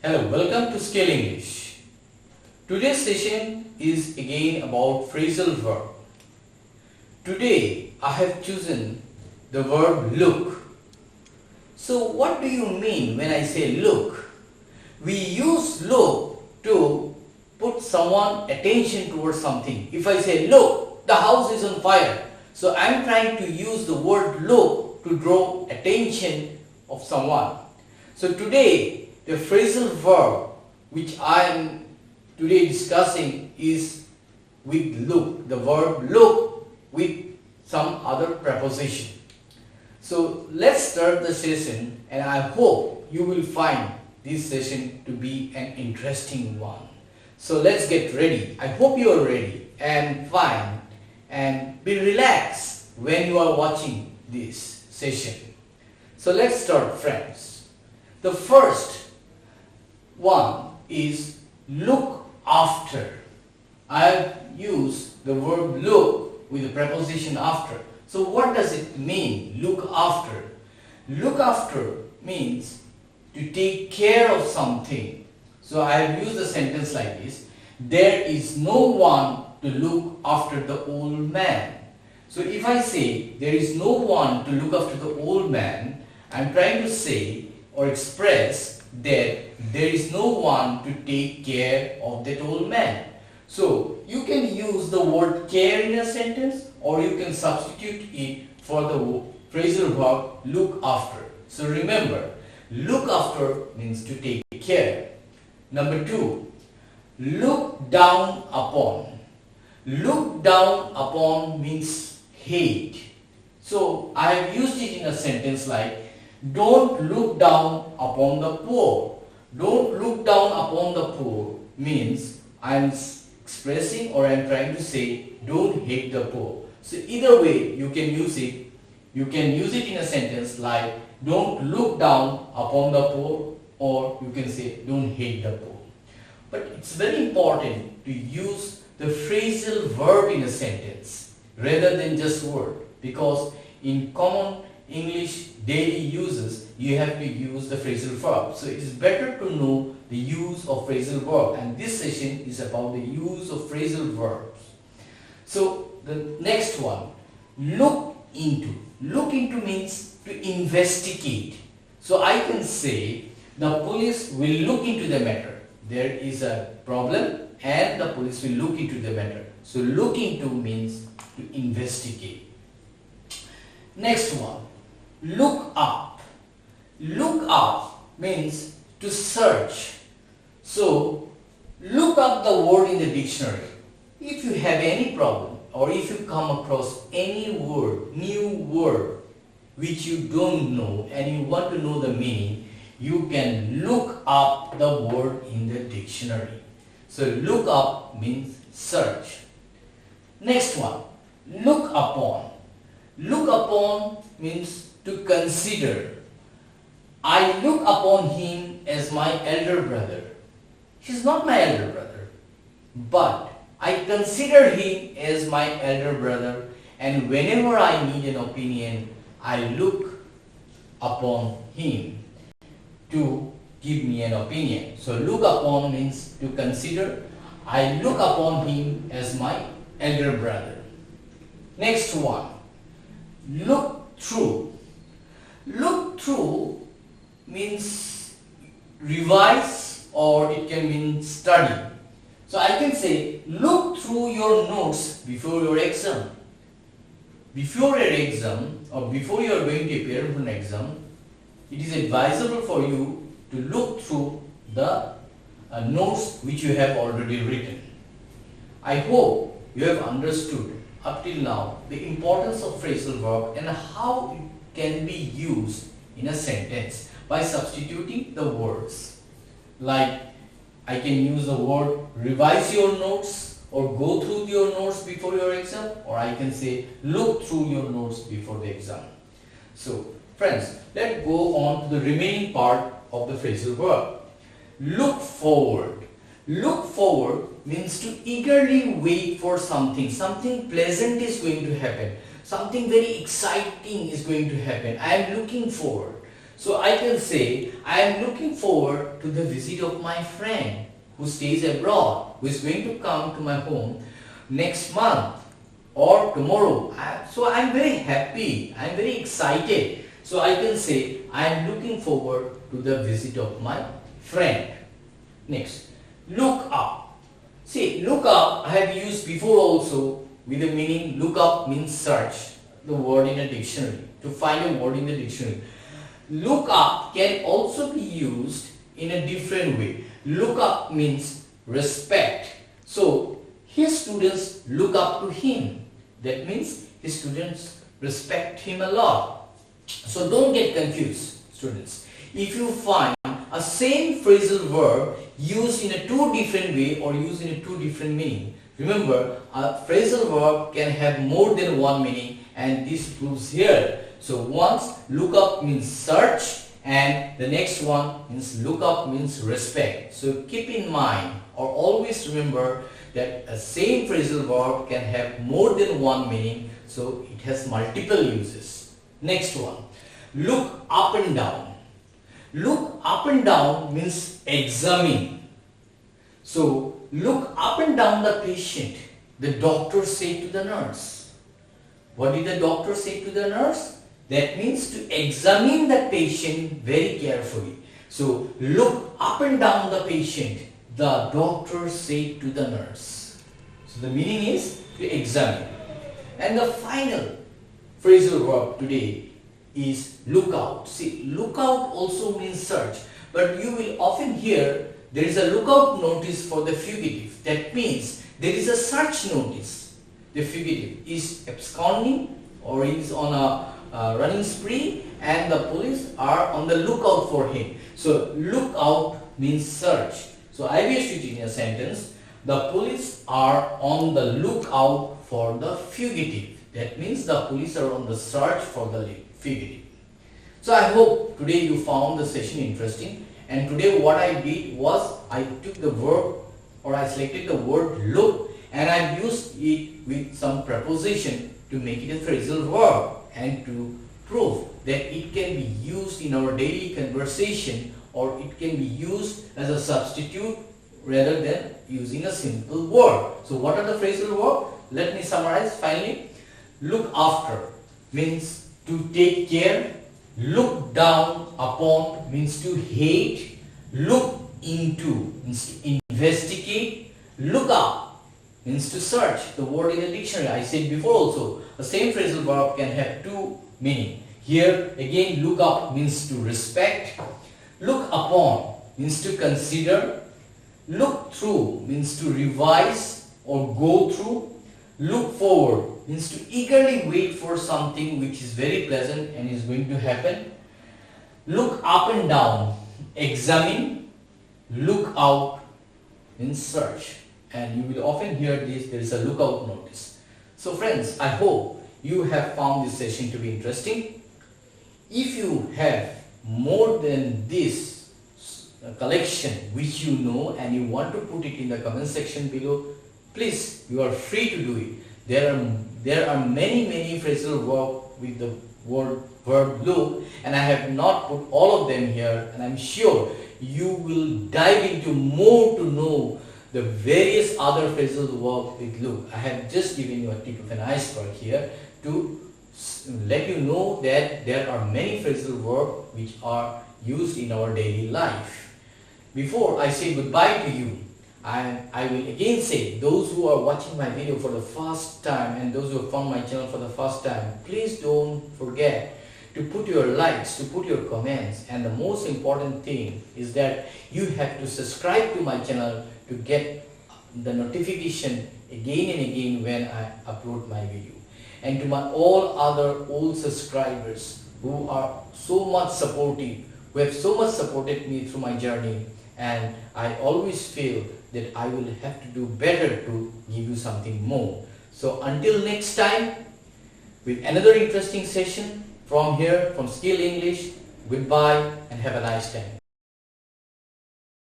Hello, welcome to Scale English. Today's session is again about phrasal verb. Today I have chosen the verb look. So what do you mean when I say look? We use look to put someone attention towards something. If I say look, the house is on fire. So I am trying to use the word look to draw attention of someone. So today the phrasal verb which I am today discussing is with look, the verb look with some other preposition. So let's start the session, and I hope you will find this session to be an interesting one. So let's get ready. I hope you are ready and fine, and be relaxed when you are watching this session. So let's start, friends. The first one is look after. I have used the verb look with the preposition after. So what does it mean, look after? Look after means to take care of something. So I have used a sentence like this: there is no one to look after the old man. So if I say there is no one to look after the old man, I am trying to say or express that there is no one to take care of that old man. So you can use the word care in a sentence, or you can substitute it for the phrasal verb look after. So remember, look after means to take care. Number two, look down upon. Look down upon means hate. So I have used it in a sentence like, don't look down upon the poor. Don't look down upon the poor means I am expressing, or I am trying to say, don't hate the poor. So either way you can use it. You can use it in a sentence like, don't look down upon the poor, or you can say, don't hate the poor. But it's very important to use the phrasal verb in a sentence rather than just word, because in common English daily uses you have to use the phrasal verb. So it is better to know the use of phrasal verb, and this session is about the use of phrasal verbs. So the next one, look into. Look into means to investigate. So I can say the police will look into the matter. There is a problem and the police will look into the matter. So look into means to investigate. Next one, look up. Look up means to search. So look up the word in the dictionary. If you have any problem, or if you come across any word, new word which you don't know and you want to know the meaning, you can look up the word in the dictionary. So look up means search. Next one, look upon. Look upon means to consider. I look upon him as my elder brother. He's not my elder brother, but I consider him as my elder brother, and whenever I need an opinion, I look upon him to give me an opinion. So look upon means to consider. I look upon him as my elder brother. Next one, look through. Look through means revise, or it can mean study. So I can say, look through your notes before your exam. Before your exam, or before you are going to appear for an exam, it is advisable for you to look through the notes which you have already written. I hope you have understood up till now the importance of phrasal verb and how it can be used in a sentence by substituting the words. Like, I can use the word revise your notes, or go through your notes before your exam, or I can say look through your notes before the exam. So friends, let's go on to the remaining part of the phrasal verb. Look forward. Look forward means to eagerly wait for something. Something pleasant is going to happen. Something very exciting is going to happen. I am looking forward. So I can say, I am looking forward to the visit of my friend who stays abroad, who is going to come to my home next month or tomorrow. So I am very happy, I am very excited. So I can say, I am looking forward to the visit of my friend. Next, look up. See, look up I have used before also with the meaning look up means search the word in a dictionary, to find a word in the dictionary. Look up can also be used in a different way. Look up means respect. So his students look up to him. That means his students respect him a lot. So don't get confused, students. If you find a same phrasal verb used in a two different way or used in a two different meaning, remember a phrasal verb can have more than one meaning, and this proves here. So once look up means search, and the next one means look up means respect. So keep in mind or always remember that a same phrasal verb can have more than one meaning, so it has multiple uses. Next one, look up and down. Look up and down means examine. So look up and down the patient, the doctor said to the nurse. What did the doctor say to the nurse? That means to examine the patient very carefully. So look up and down the patient, the doctor said to the nurse. So the meaning is to examine. And the final phrasal verb today is look out. See, look out also means search, but you will often hear there is a lookout notice for the fugitive. That means there is a search notice. The fugitive is absconding or is on a running spree, and the police are on the lookout for him. So look out means search. So I will switch in a sentence. The police are on the lookout for the fugitive. That means the police are on the search for the fugitive. So I hope today you found the session interesting, and today what I did was I took the verb, or I selected the word look, and I used it with some preposition to make it a phrasal verb and to prove that it can be used in our daily conversation, or it can be used as a substitute rather than using a simple word. So what are the phrasal verbs? Let me summarize finally. Look after means to take care. Look down upon means to hate. Look into means to investigate. Look up means to search the word in the dictionary. I said before also, the same phrasal verb can have two meaning. Here again, look up means to respect. Look upon means to consider. Look through means to revise or go through. Look forward means to eagerly wait for something which is very pleasant and is going to happen. Look up and down, examine. Look out means search. And you will often hear this, there is a lookout notice. So friends, I hope you have found this session to be interesting. If you have more than this collection which you know and you want to put it in the comment section below, please, you are free to do it. There are many phrasal verbs with the word verb look, and I have not put all of them here, and I am sure you will dive into more to know the various other phrasal verbs with look. I have just given you a tip of an iceberg here to let you know that there are many phrasal verbs which are used in our daily life. Before I say goodbye to you, I will again say, those who are watching my video for the first time and those who have found my channel for the first time, please don't forget to put your likes, to put your comments, and the most important thing is that you have to subscribe to my channel to get the notification again and again when I upload my video. And to my all other old subscribers who are so much supportive, who have so much supported me through my journey, and I always feel that I will have to do better to give you something more. So until next time, with another interesting session from here, from Skill English, goodbye and have a nice time.